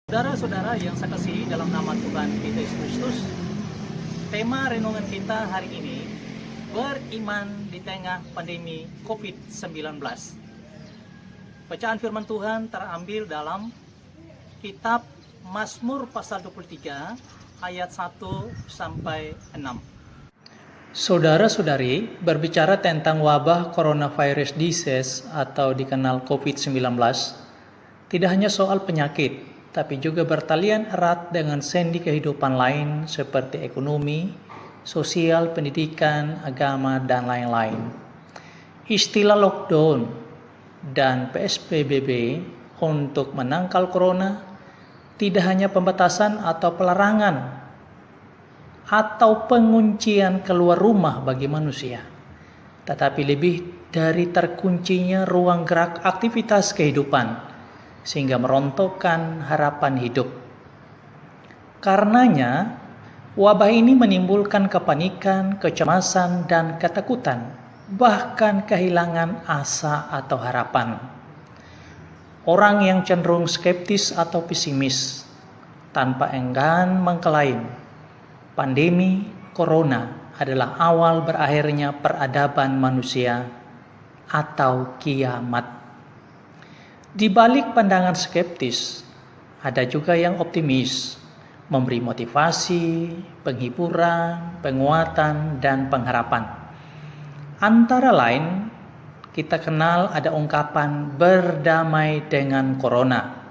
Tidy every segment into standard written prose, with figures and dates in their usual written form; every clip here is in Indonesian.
Saudara-saudara yang saya kasihi dalam nama Tuhan kita Yesus Kristus, tema renungan kita hari ini, beriman di tengah pandemi COVID-19. Bacaan firman Tuhan terambil dalam kitab Mazmur pasal 23 ayat 1 sampai 6. Saudara-saudari, berbicara tentang wabah coronavirus disease atau dikenal COVID-19, tidak hanya soal penyakit, tapi juga bertalian erat dengan sendi kehidupan lain seperti ekonomi, sosial, pendidikan, agama, dan lain-lain. Istilah lockdown dan PSBB untuk menangkal corona tidak hanya pembatasan atau pelarangan atau penguncian keluar rumah bagi manusia, tetapi lebih dari terkuncinya ruang gerak aktivitas kehidupan, sehingga merontokkan harapan hidup. Karenanya, wabah ini menimbulkan kepanikan, kecemasan, dan ketakutan, bahkan kehilangan asa atau harapan. Orang yang cenderung skeptis atau pesimis, tanpa enggan mengklaim pandemi corona adalah awal berakhirnya peradaban manusia atau kiamat. Di balik pandangan skeptis, ada juga yang optimis, memberi motivasi, penghiburan, penguatan, dan pengharapan. Antara lain, kita kenal ada ungkapan berdamai dengan corona,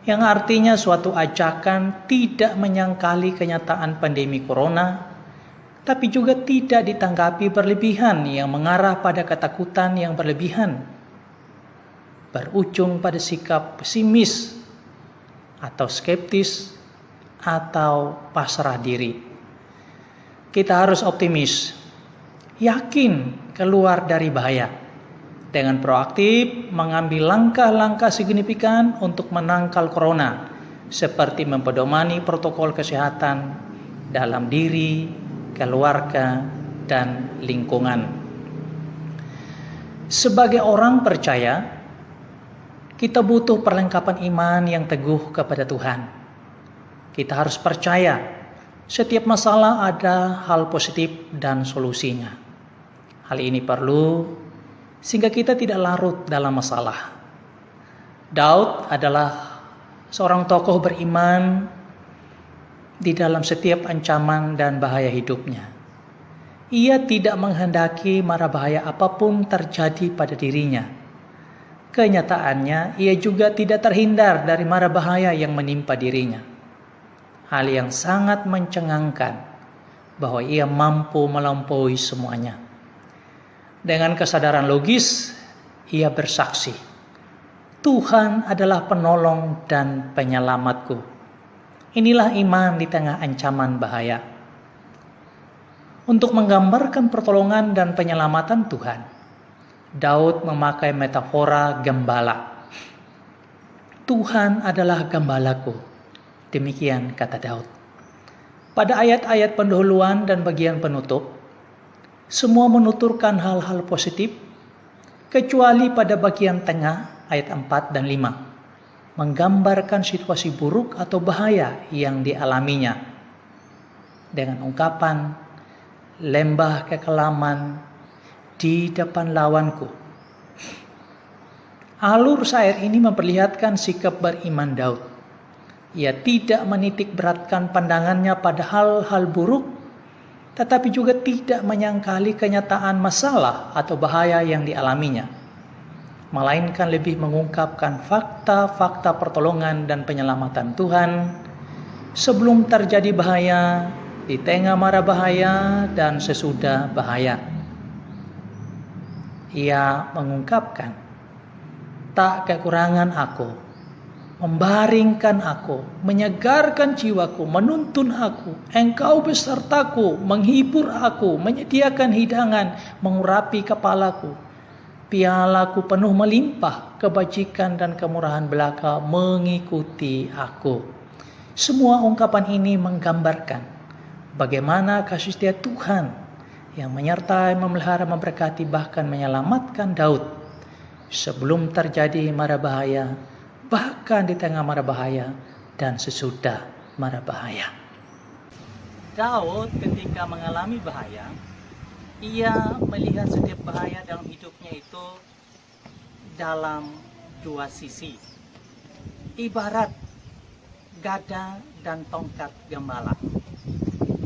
yang artinya suatu ajakan tidak menyangkali kenyataan pandemi corona, tapi juga tidak ditanggapi berlebihan yang mengarah pada ketakutan yang berlebihan, berujung pada sikap pesimis atau skeptis atau pasrah diri. Kita harus optimis, yakin keluar dari bahaya, dengan proaktif mengambil langkah-langkah signifikan untuk menangkal corona, seperti mempedomani protokol kesehatan dalam diri, keluarga, dan lingkungan. Sebagai orang percaya, kita butuh perlengkapan iman yang teguh kepada Tuhan. Kita harus percaya setiap masalah ada hal positif dan solusinya. Hal ini perlu sehingga kita tidak larut dalam masalah. Daud adalah seorang tokoh beriman di dalam setiap ancaman dan bahaya hidupnya. Ia tidak menghendaki mara bahaya apapun terjadi pada dirinya. Kenyataannya, ia juga tidak terhindar dari mara bahaya yang menimpa dirinya. Hal yang sangat mencengangkan bahwa ia mampu melampaui semuanya. Dengan kesadaran logis, ia bersaksi, Tuhan adalah penolong dan penyelamatku. Inilah iman di tengah ancaman bahaya. Untuk menggambarkan pertolongan dan penyelamatan Tuhan, Daud memakai metafora gembala. Tuhan adalah gembalaku. Demikian kata Daud. Pada ayat-ayat pendahuluan dan bagian penutup, semua menuturkan hal-hal positif, kecuali pada bagian tengah ayat 4 dan 5, menggambarkan situasi buruk atau bahaya yang dialaminya. Dengan ungkapan, lembah kekelaman di depan lawanku. Alur syair ini memperlihatkan sikap beriman Daud. Ia tidak menitik beratkan pandangannya pada hal-hal buruk, tetapi juga tidak menyangkali kenyataan masalah atau bahaya yang dialaminya, melainkan lebih mengungkapkan fakta-fakta pertolongan dan penyelamatan Tuhan sebelum terjadi bahaya, di tengah mara bahaya, dan sesudah bahaya. Ia mengungkapkan, tak kekurangan aku, membaringkan aku, menyegarkan jiwaku, menuntun aku, engkau besertaku, menghibur aku, menyediakan hidangan, mengurapi kepalaku. Pialaku penuh melimpah, kebajikan dan kemurahan belaka mengikuti aku. Semua ungkapan ini menggambarkan bagaimana kasih setia Tuhan yang menyertai, memelihara, memberkati, bahkan menyelamatkan Daud sebelum terjadi mara bahaya, bahkan di tengah mara bahaya, dan sesudah mara bahaya. Daud ketika mengalami bahaya, ia melihat setiap bahaya dalam hidupnya itu dalam dua sisi. Ibarat gada dan tongkat gembala.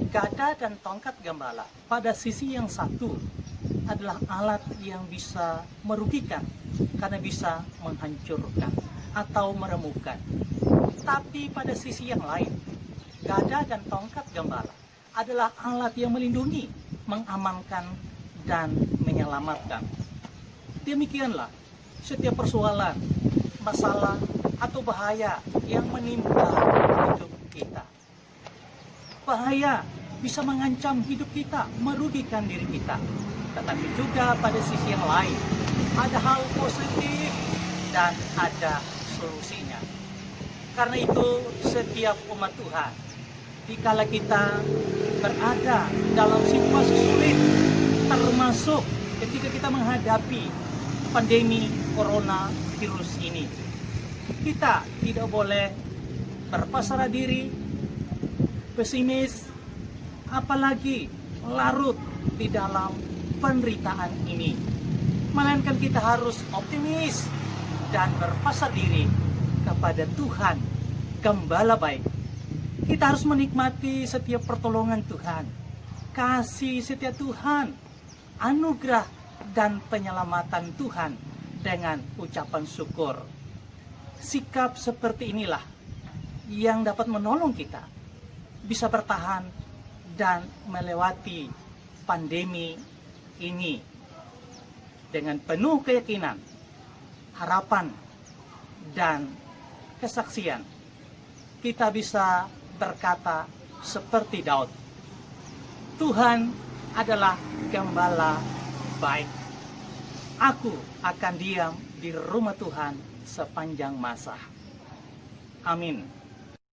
Gada dan tongkat gembala pada sisi yang satu adalah alat yang bisa merugikan karena bisa menghancurkan atau meremukkan. Tapi pada sisi yang lain, gada dan tongkat gembala adalah alat yang melindungi, mengamankan, dan menyelamatkan. Demikianlah setiap persoalan, masalah, atau bahaya yang menimpa hidup kita. Bahaya bisa mengancam hidup kita, merugikan diri kita. Tetapi juga pada sisi yang lain, ada hal positif dan ada solusinya. Karena itu setiap umat Tuhan, dikala kita berada dalam situasi sulit, termasuk ketika kita menghadapi pandemi coronavirus ini, kita tidak boleh berpasrah diri, pesimis, apalagi larut di dalam penderitaan ini. Melainkan kita harus optimis dan berpasrah diri kepada Tuhan, Gembala baik. Kita harus menikmati setiap pertolongan Tuhan, kasih setia Tuhan, anugerah dan penyelamatan Tuhan dengan ucapan syukur. Sikap seperti inilah yang dapat menolong kita bisa bertahan dan melewati pandemi ini dengan penuh keyakinan, harapan, dan kesaksian. Kita bisa berkata seperti Daud, Tuhan adalah gembala baik. Aku akan diam di rumah Tuhan sepanjang masa. Amin.